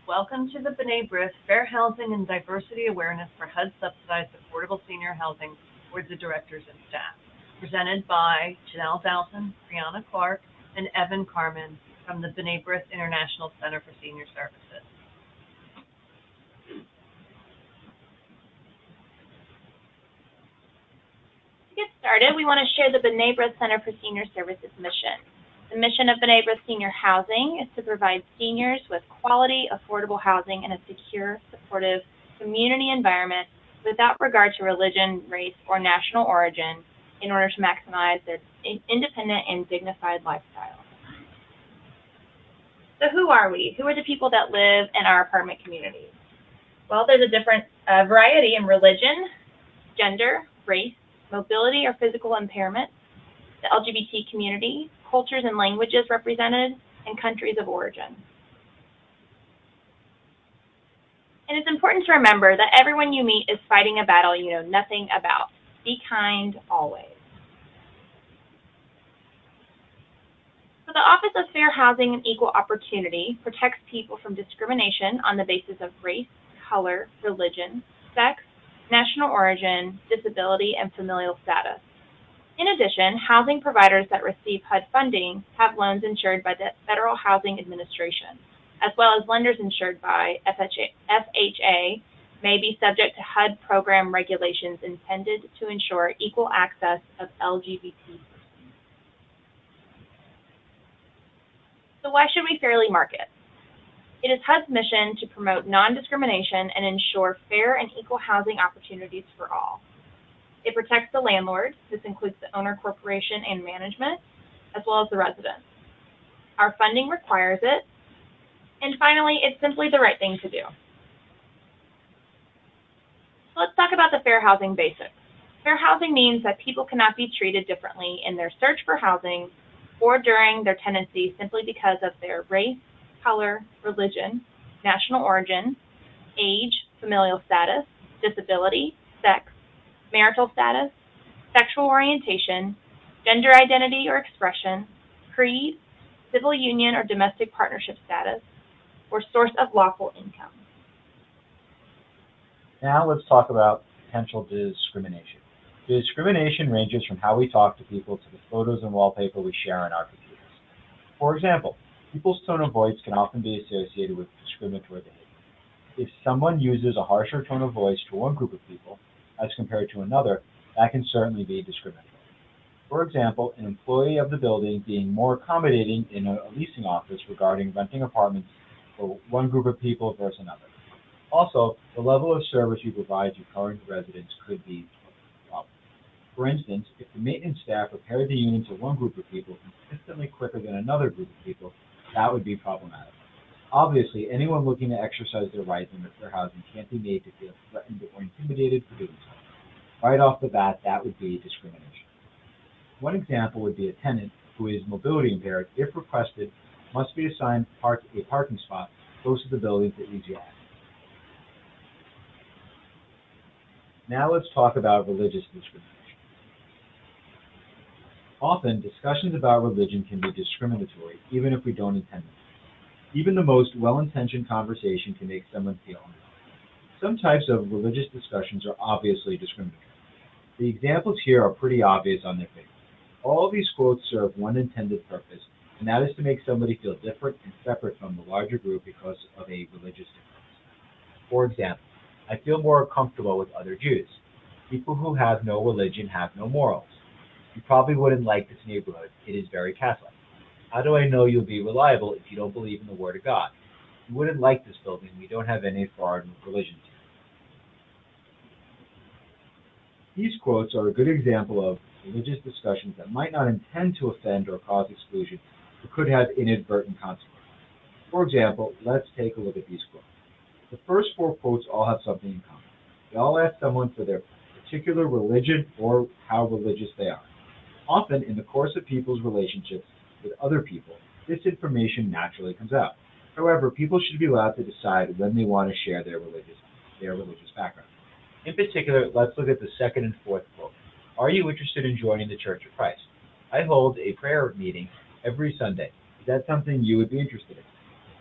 Welcome to the BRITH Fair Housing and Diversity Awareness for HUD-subsidized affordable senior housing Boards of Directors and staff, presented by Janelle Dalton, Brianna Clark, and Evan Carmen from the BRITH International Center for Senior Services. To get started, we want to share the BRITH Center for Senior Services mission. The mission of BRITH Senior Housing is to provide seniors with quality, affordable housing in a secure, supportive community environment without regard to religion, race, or national origin in order to maximize their independent and dignified lifestyle. So who are we? Who are the people that live in our apartment communities? Well, there's a different variety in religion, gender, race, mobility or physical impairment, the LGBT community, cultures and languages represented, and countries of origin. And it's important to remember that everyone you meet is fighting a battle you know nothing about. Be kind always. So the Office of Fair Housing and Equal Opportunity protects people from discrimination on the basis of race, color, religion, sex, national origin, disability, and familial status. In addition, housing providers that receive HUD funding have loans insured by the Federal Housing Administration, as well as lenders insured by FHA may be subject to HUD program regulations intended to ensure equal access of LGBT persons. So why should we fairly market? It is HUD's mission to promote non-discrimination and ensure fair and equal housing opportunities for all. It protects the landlord. This includes the owner corporation and management, as well as the residents. Our funding requires it. And finally, it's simply the right thing to do. So let's talk about the fair housing basics. Fair housing means that people cannot be treated differently in their search for housing or during their tenancy simply because of their race, color, religion, national origin, age, familial status, disability, sex, marital status, sexual orientation, gender identity or expression, creed, civil union or domestic partnership status, or source of lawful income. Now let's talk about potential discrimination. Discrimination ranges from how we talk to people to the photos and wallpaper we share on our computers. For example, people's tone of voice can often be associated with discriminatory behavior. If someone uses a harsher tone of voice to one group of people as compared to another, that can certainly be discriminatory. For example, an employee of the building being more accommodating in a leasing office regarding renting apartments for one group of people versus another. Also, the level of service you provide to current residents could be a problem. For instance, if the maintenance staff repaired the units of one group of people consistently quicker than another group of people, that would be problematic. Obviously, anyone looking to exercise their rights in fair housing can't be made to feel threatened or intimidated for doing so. Right off the bat, that would be discrimination. One example would be a tenant who is mobility impaired, if requested, must be assigned a parking spot close to the building for easy access. Now let's talk about religious discrimination. Often, discussions about religion can be discriminatory, even if we don't intend them. Even the most well-intentioned conversation can make someone feel uncomfortable. Some types of religious discussions are obviously discriminatory. The examples here are pretty obvious on their face. All of these quotes serve one intended purpose, and that is to make somebody feel different and separate from the larger group because of a religious difference. For example, I feel more comfortable with other Jews. People who have no religion have no morals. You probably wouldn't like this neighborhood. It is very Catholic. How do I know you'll be reliable if you don't believe in the Word of God? You wouldn't like this building. We don't have any foreign religions here. These quotes are a good example of religious discussions that might not intend to offend or cause exclusion, but could have inadvertent consequences. For example, let's take a look at these quotes. The first four quotes all have something in common. They all ask someone for their particular religion or how religious they are. Often, in the course of people's relationships with other people, this information naturally comes out. However, people should be allowed to decide when they want to share their religious background. In particular, let's look at the second and fourth quote. Are you interested in joining the Church of Christ? I hold a prayer meeting every Sunday. Is that something you would be interested in?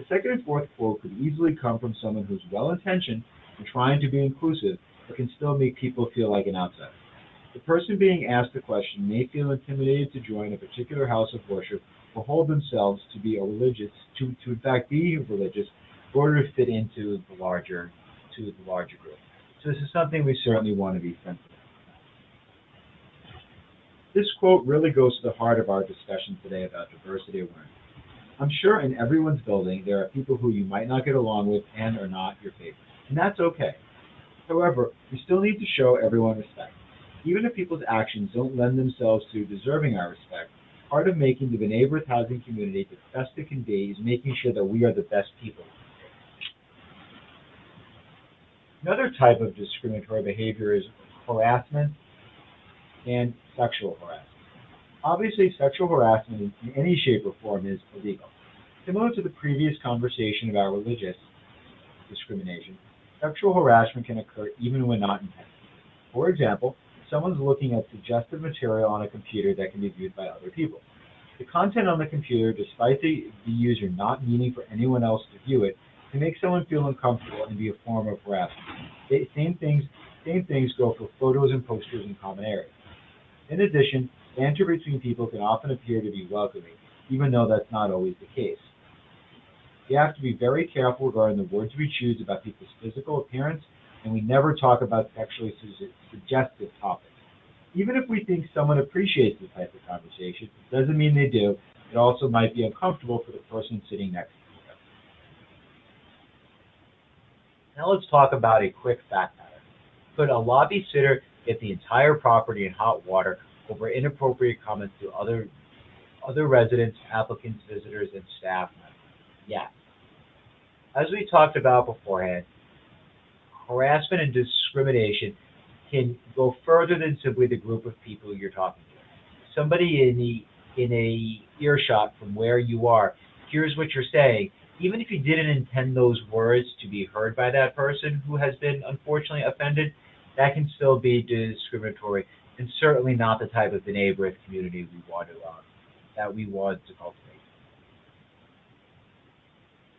The second and fourth quote could easily come from someone who's well-intentioned and trying to be inclusive, but can still make people feel like an outsider. The person being asked the question may feel intimidated to join a particular house of worship or hold themselves to be to in fact be religious in order to fit into the larger group. So this is something we certainly want to be sensitive. This quote really goes to the heart of our discussion today about diversity awareness. I'm sure in everyone's building there are people who you might not get along with and are not your favorite, and that's okay. However, we still need to show everyone respect. Even if people's actions don't lend themselves to deserving our respect, part of making the B'nai B'rith housing community the best it can be is making sure that we are the best people. Another type of discriminatory behavior is harassment and sexual harassment. Obviously, sexual harassment in any shape or form is illegal. Similar to the previous conversation about religious discrimination, sexual harassment can occur even when not intended. For example, if someone's looking at suggestive material on a computer that can be viewed by other people. The content on the computer, despite the user not meaning for anyone else to view it, can make someone feel uncomfortable and be a form of harassment. Same things go for photos and posters in common areas. In addition, banter between people can often appear to be welcoming, even though that's not always the case. We have to be very careful regarding the words we choose about people's physical appearance, and we never talk about sexually suggestive topics. Even if we think someone appreciates this type of conversation, it doesn't mean they do. It also might be uncomfortable for the person sitting next to them. Now let's talk about a quick fact pattern. Could a lobby sitter get the entire property in hot water over inappropriate comments to other residents, applicants, visitors, and staff members? Yes. As we talked about beforehand, harassment and discrimination can go further than simply the group of people you're talking to. Somebody in a earshot from where you are hears what you're saying. Even if you didn't intend those words to be heard by that person who has been unfortunately offended, that can still be discriminatory, and certainly not the type of B'nai B'rith community we want to cultivate.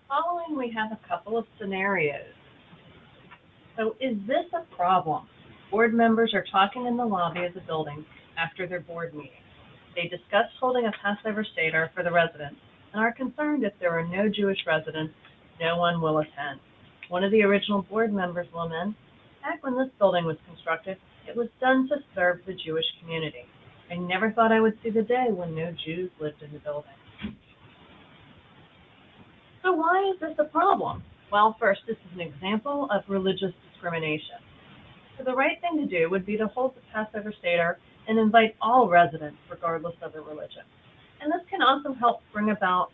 Following, we have a couple of scenarios. So is this a problem? Board members are talking in the lobby of the building after their board meeting. They discuss holding a Passover Seder for the residents and are concerned if there are no Jewish residents, no one will attend. One of the original board members laments, back when this building was constructed, it was done to serve the Jewish community. I never thought I would see the day when no Jews lived in the building. So why is this a problem? Well, first, this is an example of religious discrimination. So the right thing to do would be to hold the Passover Seder and invite all residents, regardless of their religion. And this can also help bring about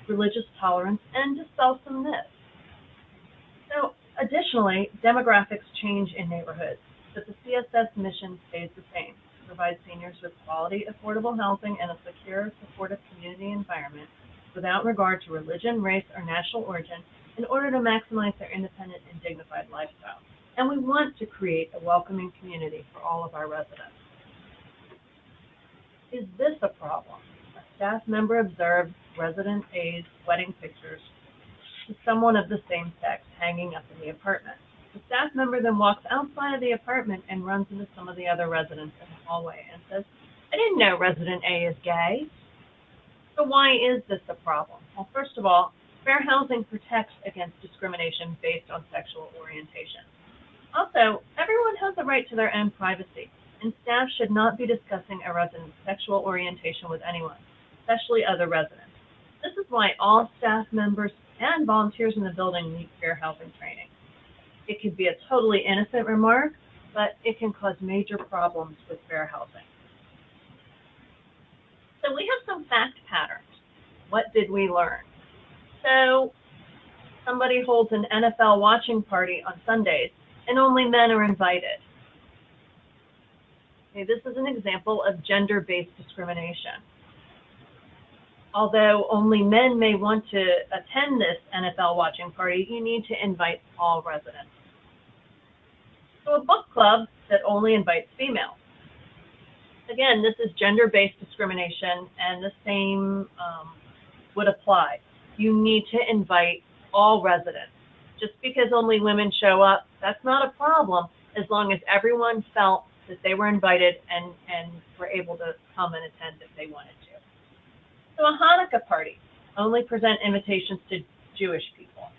religious tolerance and dispel some myths. So additionally, demographics change in neighborhoods, but the CSS mission stays the same: to provide seniors with quality, affordable housing and a secure, supportive community environment without regard to religion, race, or national origin in order to maximize their independent and dignified lifestyle. And we want to create a welcoming community for all of our residents. Is this a problem? A staff member observed resident A's wedding pictures to someone of the same sex hanging up in the apartment. The staff member then walks outside of the apartment and runs into some of the other residents in the hallway and says, "I didn't know resident A is gay." So why is this a problem? Well, first of all, fair housing protects against discrimination based on sexual orientation. Also, everyone has the right to their own privacy, and staff should not be discussing a resident's sexual orientation with anyone, especially other residents. This is why all staff members and volunteers in the building need fair housing training. It could be a totally innocent remark, but it can cause major problems with fair housing. So we have some fact patterns. What did we learn? So somebody holds an NFL watching party on Sundays, and only men are invited. Okay, this is an example of gender-based discrimination. Although only men may want to attend this NFL watching party, you need to invite all residents. So a book club that only invites females. Again, this is gender-based discrimination, and the same would apply. you need to invite all residents. Just because only women show up, that's not a problem as long as everyone felt that they were invited and were able to come and attend if they wanted to. So a Hanukkah party, only present invitations to Jewish people.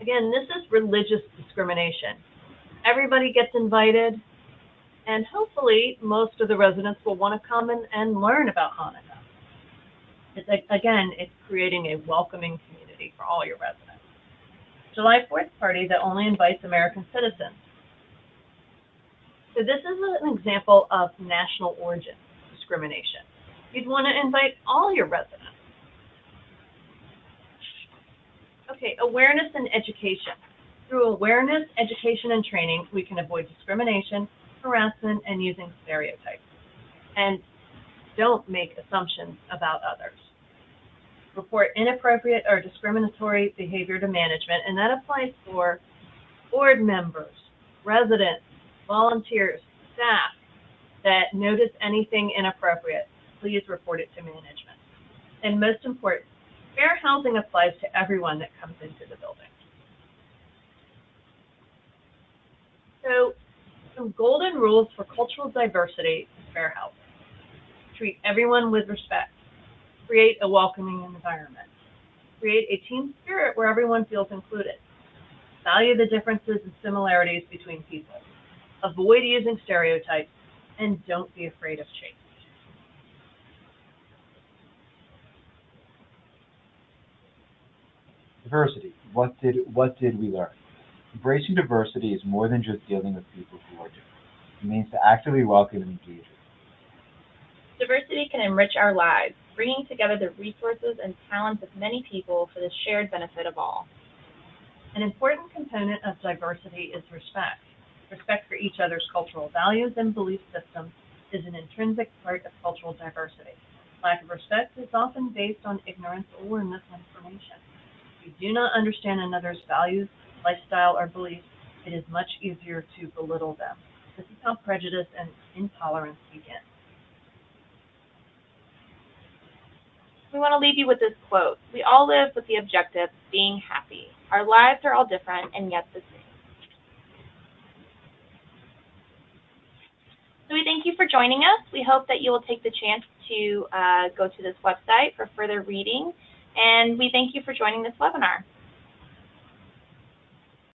Again, this is religious discrimination. Everybody gets invited, and hopefully most of the residents will want to come and learn about Hanukkah. It's creating a welcoming community for all your residents. July 4th party that only invites American citizens. So this is an example of national origin discrimination. You'd want to invite all your residents. Okay, awareness and education. Through awareness, education, and training, we can avoid discrimination, harassment, and using stereotypes. And don't make assumptions about others. Report inappropriate or discriminatory behavior to management, and that applies for board members, residents, volunteers, staff that notice anything inappropriate. Please report it to management. And most important, fair housing applies to everyone that comes into the building. So, some golden rules for cultural diversity is fair housing. Treat everyone with respect. Create a welcoming environment. Create a team spirit where everyone feels included. Value the differences and similarities between people. Avoid using stereotypes, and don't be afraid of change. Diversity. What did we learn? Embracing diversity is more than just dealing with people who are different. It means to actively welcome and engage. Diversity can enrich our lives, bringing together the resources and talents of many people for the shared benefit of all. An important component of diversity is respect. Respect for each other's cultural values and belief systems is an intrinsic part of cultural diversity. Lack of respect is often based on ignorance or misinformation. If you do not understand another's values, lifestyle, or beliefs, it is much easier to belittle them. This is how prejudice and intolerance begin. We want to leave you with this quote. We all live with the objective of being happy. Our lives are all different and yet the same. So we thank you for joining us. We hope that you will take the chance to go to this website for further reading. And we thank you for joining this webinar.